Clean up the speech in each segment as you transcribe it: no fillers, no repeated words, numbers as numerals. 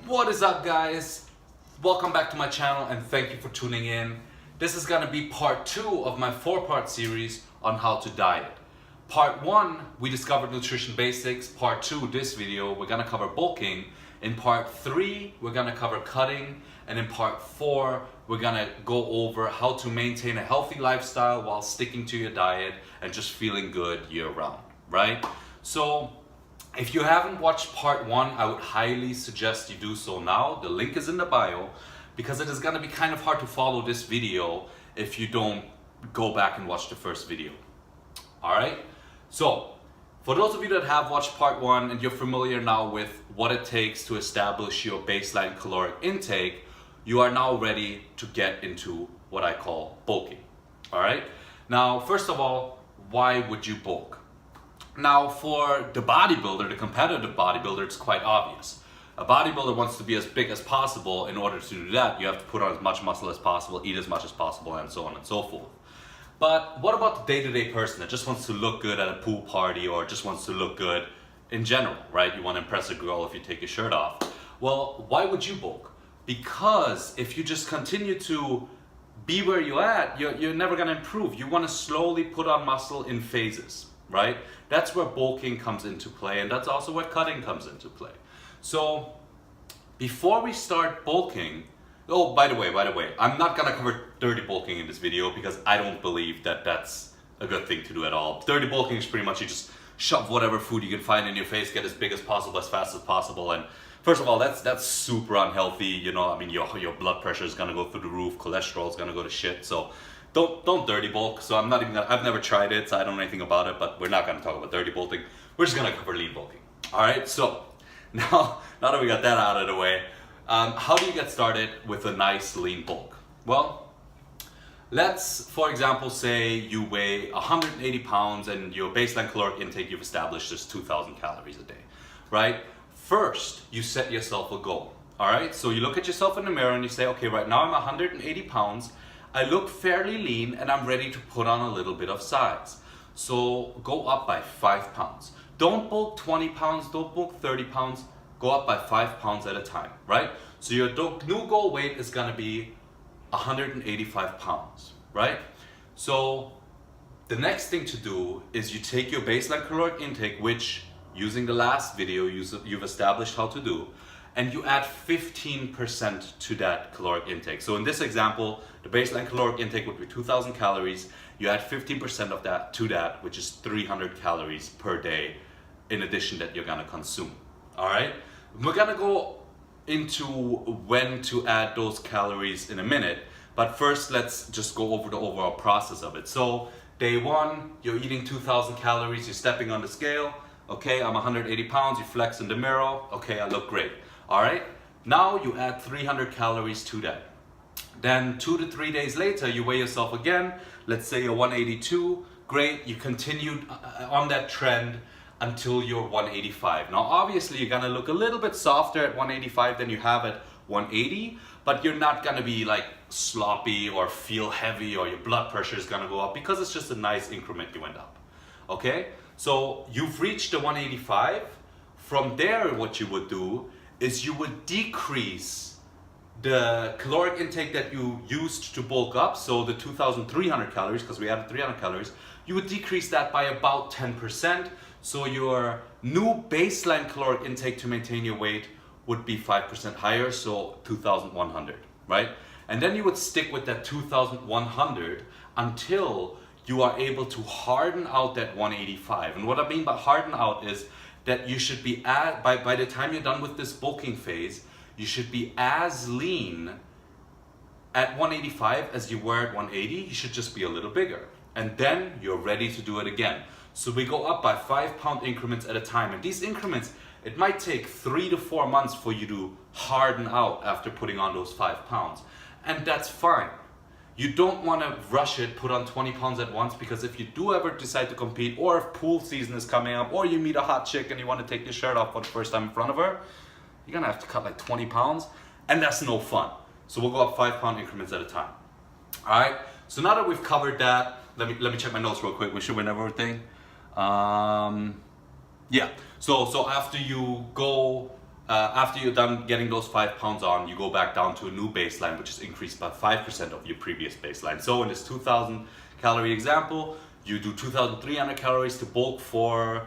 What is up, guys? Welcome back to my channel and thank you for tuning in. This is gonna be part 2 of my 4-part series on how to diet. Part 1, we discovered nutrition basics. Part 2, this video, we're gonna cover bulking. In part 3, we're gonna cover cutting. And in part 4, we're gonna go over how to maintain a healthy lifestyle while sticking to your diet and just feeling good year round, right? So, if you haven't watched part 1, I would highly suggest you do so now. The link is in the bio because it is gonna be kind of hard to follow this video if you don't go back and watch the first video. All right? So, for those of you that have watched part 1 and you're familiar now with what it takes to establish your baseline caloric intake, you are now ready to get into what I call bulking. All right? Now, first of all, why would you bulk? Now, for the bodybuilder, the competitive bodybuilder, it's quite obvious. A bodybuilder wants to be as big as possible. In order to do that, you have to put on as much muscle as possible, eat as much as possible, and so on and so forth. But what about the day-to-day person that just wants to look good at a pool party or just wants to look good in general, right? You want to impress a girl if you take your shirt off. Well, why would you bulk? Because if you just continue to be where you're at, you're never going to improve. You want to slowly put on muscle in phases, right? That's where bulking comes into play, and that's also where cutting comes into play. So before we start bulking, oh, by the way, I'm not gonna cover dirty bulking in this video because I don't believe that that's a good thing to do at all. Dirty bulking is pretty much you just shove whatever food you can find in your face, get as big as possible, as fast as possible, and first of all, that's super unhealthy. You know, I mean, your blood pressure is gonna go through the roof, cholesterol is gonna go to shit. So don't dirty bulk. So I'm not even gonna, I've never tried it, so I don't know anything about it, but we're not gonna talk about dirty bulking. We're just gonna cover lean bulking. All right, so now that we got that out of the way, how do you get started with a nice lean bulk? Well, let's, for example, say you weigh 180 pounds and your baseline caloric intake you've established is 2,000 calories a day, right? First, you set yourself a goal, all right? So you look at yourself in the mirror and you say, okay, right now I'm 180 pounds, I look fairly lean and I'm ready to put on a little bit of size. So go up by 5 pounds. Don't bulk 20 pounds, don't bulk 30 pounds, go up by 5 pounds at a time, right? So your new goal weight is gonna be 185 pounds, right? So the next thing to do is you take your baseline caloric intake, which using the last video you've established how to do, and you add 15% to that caloric intake. So in this example, the baseline caloric intake would be 2,000 calories. You add 15% of that to that, which is 300 calories per day in addition that you're gonna consume, all right? We're gonna go into when to add those calories in a minute, but first let's just go over the overall process of it. So day 1, you're eating 2,000 calories, you're stepping on the scale. Okay, I'm 180 pounds, you flex in the mirror. Okay, I look great. All right, now you add 300 calories to that. Then 2 to 3 days later, you weigh yourself again. Let's say you're 182, great, you continued on that trend until you're 185. Now, obviously, you're gonna look a little bit softer at 185 than you have at 180, but you're not gonna be like sloppy or feel heavy or your blood pressure is gonna go up because it's just a nice increment you went up, okay? So you've reached the 185. From there, what you would do is you would decrease the caloric intake that you used to bulk up, so the 2,300 calories, because we added 300 calories, you would decrease that by about 10%. So your new baseline caloric intake to maintain your weight would be 5% higher, so 2,100, right? And then you would stick with that 2,100 until you are able to harden out that 185. And what I mean by harden out is that you should be by the time you're done with this bulking phase, you should be as lean at 185 as you were at 180. You should just be a little bigger. And then you're ready to do it again. So we go up by 5 pound increments at a time. And these increments, it might take 3 to 4 months for you to harden out after putting on those 5 pounds. And that's fine. You don't want to rush it, put on 20 pounds at once, because if you do ever decide to compete, or if pool season is coming up, or you meet a hot chick and you want to take your shirt off for the first time in front of her, you're gonna have to cut like 20 pounds, and that's no fun. So we'll go up 5 pound increments at a time. All right, so now that we've covered that, let me check my notes real quick, make sure we have everything. Yeah, so after you go after you're done getting those 5 pounds on, you go back down to a new baseline, which is increased by 5% of your previous baseline. So in this 2,000 calorie example, you do 2,300 calories to bulk for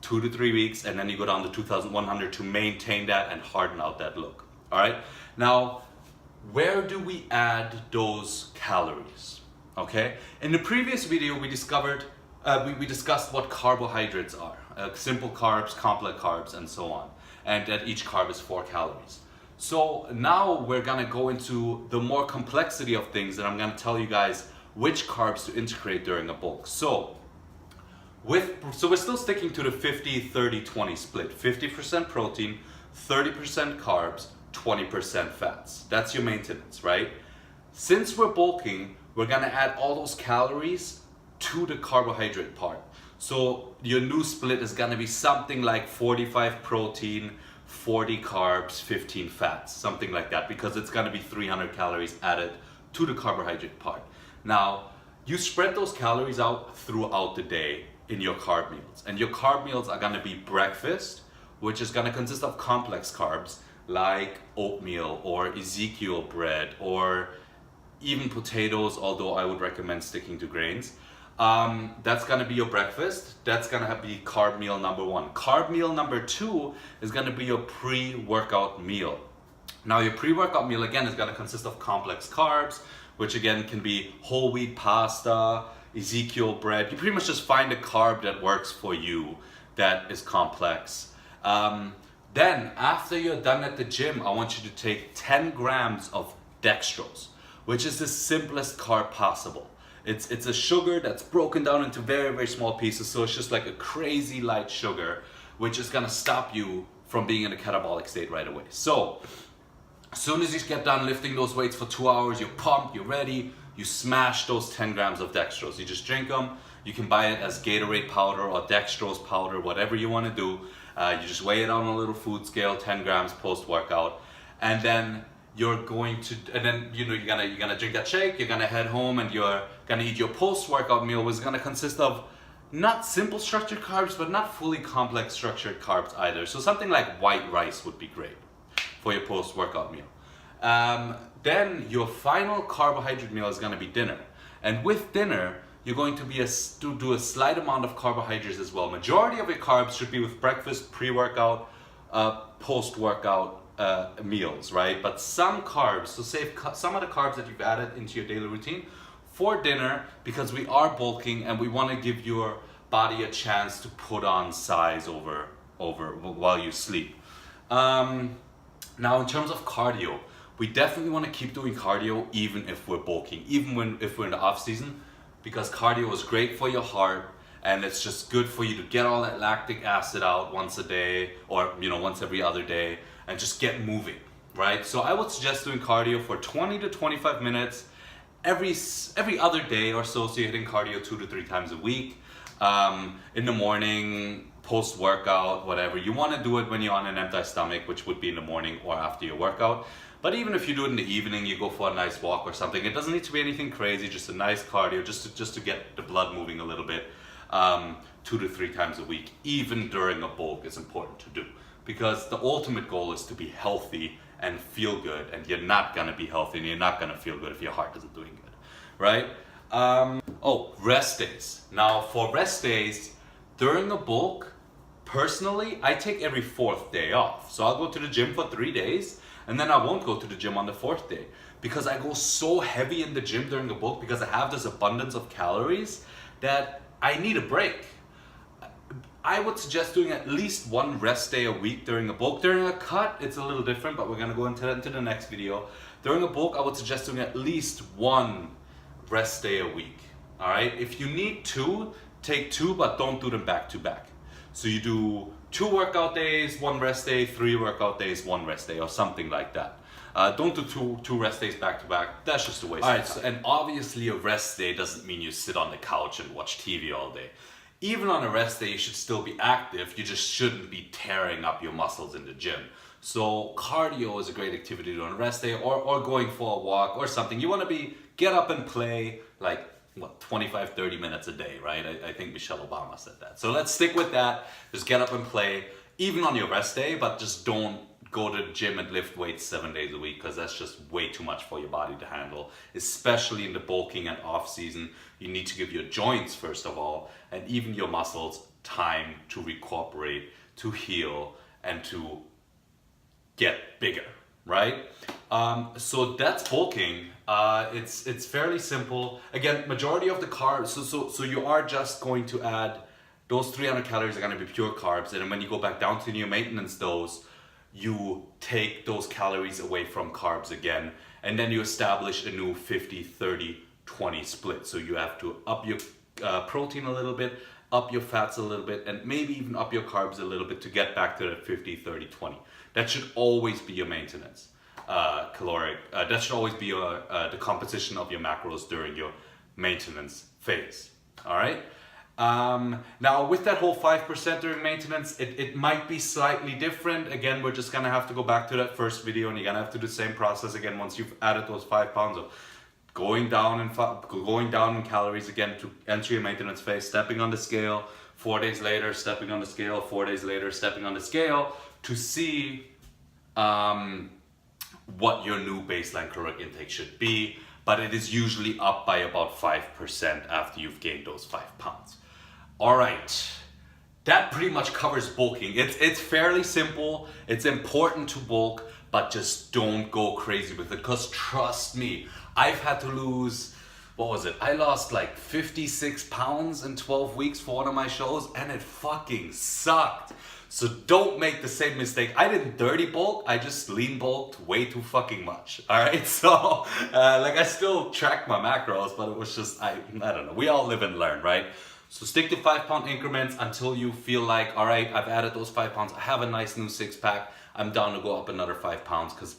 2 to 3 weeks, and then you go down to 2,100 to maintain that and harden out that look. All right. Now, where do we add those calories? Okay. In the previous video, we discovered we discussed what carbohydrates are: simple carbs, complex carbs, and so on. And that each carb is 4 calories. So now we're gonna go into the more complexity of things, and I'm gonna tell you guys which carbs to integrate during a bulk. So we're still sticking to the 50-30-20 split: 50% protein, 30% carbs, 20% fats. That's your maintenance, right? Since we're bulking, we're gonna add all those calories to the carbohydrate part. So your new split is gonna be something like 45 protein, 40 carbs, 15 fats, something like that, because it's gonna be 300 calories added to the carbohydrate part. Now, you spread those calories out throughout the day in your carb meals. And your carb meals are gonna be breakfast, which is gonna consist of complex carbs like oatmeal or Ezekiel bread or even potatoes, although I would recommend sticking to grains. That's gonna be your breakfast. That's gonna be carb meal number 1. Carb meal number 2 is gonna be your pre-workout meal. Now your pre-workout meal again is gonna consist of complex carbs, which again can be whole wheat pasta, Ezekiel bread. You pretty much just find a carb that works for you that is complex. Then after you're done at the gym, I want you to take 10 grams of dextrose, which is the simplest carb possible. It's a sugar that's broken down into very, very small pieces, so it's just like a crazy light sugar, which is gonna stop you from being in a catabolic state right away. So, as soon as you get done lifting those weights for 2 hours, you're pumped, you're ready, you smash those 10 grams of dextrose. You just drink them. You can buy it as Gatorade powder or dextrose powder, whatever you wanna do. You just weigh it on a little food scale, 10 grams post-workout, and then you're going to, and then you're gonna drink that shake. You're gonna head home, and you're gonna eat your post-workout meal, which is gonna consist of not simple structured carbs, but not fully complex structured carbs either. So something like white rice would be great for your post-workout meal. Then your final carbohydrate meal is gonna be dinner, and with dinner, you're going to do a slight amount of carbohydrates as well. Majority of your carbs should be with breakfast, pre-workout, post-workout meals, right? But some carbs, so save some of the carbs that you've added into your daily routine for dinner, because we are bulking and we want to give your body a chance to put on size over while you sleep. Now in terms of cardio, we definitely want to keep doing cardio even if we're bulking, even if we're in the off season, because cardio is great for your heart, and it's just good for you to get all that lactic acid out once a day, or once every other day, and just get moving, right? So I would suggest doing cardio for 20 to 25 minutes every other day or so. So you're hitting cardio 2 to 3 times a week, in the morning, post-workout, whatever. You want to do it when you're on an empty stomach, which would be in the morning or after your workout. But even if you do it in the evening, you go for a nice walk or something, it doesn't need to be anything crazy, just a nice cardio, just to get the blood moving a little bit. 2 to 3 times a week, even during a bulk, is important to do, because the ultimate goal is to be healthy and feel good, and you're not gonna be healthy and you're not gonna feel good if your heart isn't doing good, right? Rest days. Now for rest days, during a bulk, personally, I take every 4th day off. So I'll go to the gym for 3 days, and then I won't go to the gym on the 4th day, because I go so heavy in the gym during the bulk, because I have this abundance of calories that I need a break. I would suggest doing at least 1 rest day a week during a bulk. During a cut, it's a little different, but we're gonna go into the next video. During a bulk, I would suggest doing at least 1 rest day a week, all right? If you need 2, take 2, but don't do them back to back. So you do 2 workout days, 1 rest day, 3 workout days, 1 rest day, or something like that. Don't do two rest days back to back. That's just a waste of time. So, and obviously a rest day doesn't mean you sit on the couch and watch TV all day. Even on a rest day, you should still be active. You just shouldn't be tearing up your muscles in the gym. So cardio is a great activity to do on a rest day, or going for a walk or something. You want to get up and play like 25, 30 minutes a day, right? I think Michelle Obama said that. So let's stick with that. Just get up and play, even on your rest day, but just don't go to the gym and lift weights 7 days a week, because that's just way too much for your body to handle, especially in the bulking and off season. You need to give your joints, first of all, and even your muscles time to recuperate, to heal, and to get bigger, right? So that's bulking. It's fairly simple. Again, majority of the carbs, so you are just going to add, those 300 calories are going to be pure carbs, and then when you go back down to your maintenance dose, you take those calories away from carbs again, and then you establish a new 50-30-20 split. So you have to up your protein a little bit, up your fats a little bit, and maybe even up your carbs a little bit to get back to that 50-30-20. That should always be your maintenance caloric. That should always be your, the composition of your macros during your maintenance phase. All right. Now with that whole 5% during maintenance, it might be slightly different. Again, we're just gonna have to go back to that first video, and you're gonna have to do the same process again once you've added those 5 pounds of going down in calories again to enter your maintenance phase, stepping on the scale, 4 days later, stepping on the scale, 4 days later, stepping on the scale, to see what your new baseline caloric intake should be. But it is usually up by about 5% after you've gained those 5 pounds. All right, that pretty much covers bulking. It's fairly simple. It's important to bulk, but just don't go crazy with it, because trust me, I've had to lose, what was it? I lost like 56 pounds in 12 weeks for one of my shows, and it fucking sucked. So don't make the same mistake. I didn't dirty bulk, I just lean bulked way too fucking much. All right, so like I still tracked my macros, but it was just, I don't know. We all live and learn, right? So stick to 5 pound increments until you feel like, all right, I've added those 5 pounds. I have a nice new 6-pack. I'm down to go up another 5 pounds, because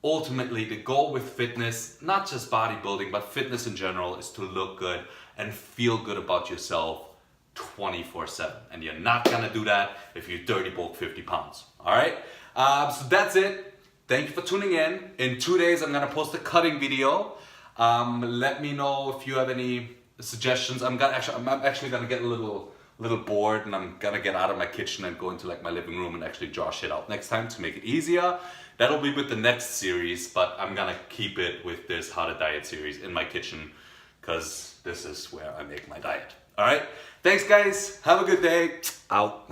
ultimately the goal with fitness, not just bodybuilding, but fitness in general, is to look good and feel good about yourself 24/7. And you're not gonna do that if you dirty bulk 50 pounds. All right, so that's it. Thank you for tuning in. In 2 days, I'm gonna post a cutting video. Let me know if you have any suggestions. I'm actually gonna get a little bored, and I'm gonna get out of my kitchen and go into like my living room and actually draw shit out next time to make it easier. That'll be with the next series, but I'm gonna keep it with this How to Diet series in my kitchen, because this is where I make my diet. All right, thanks guys, have a good day, out.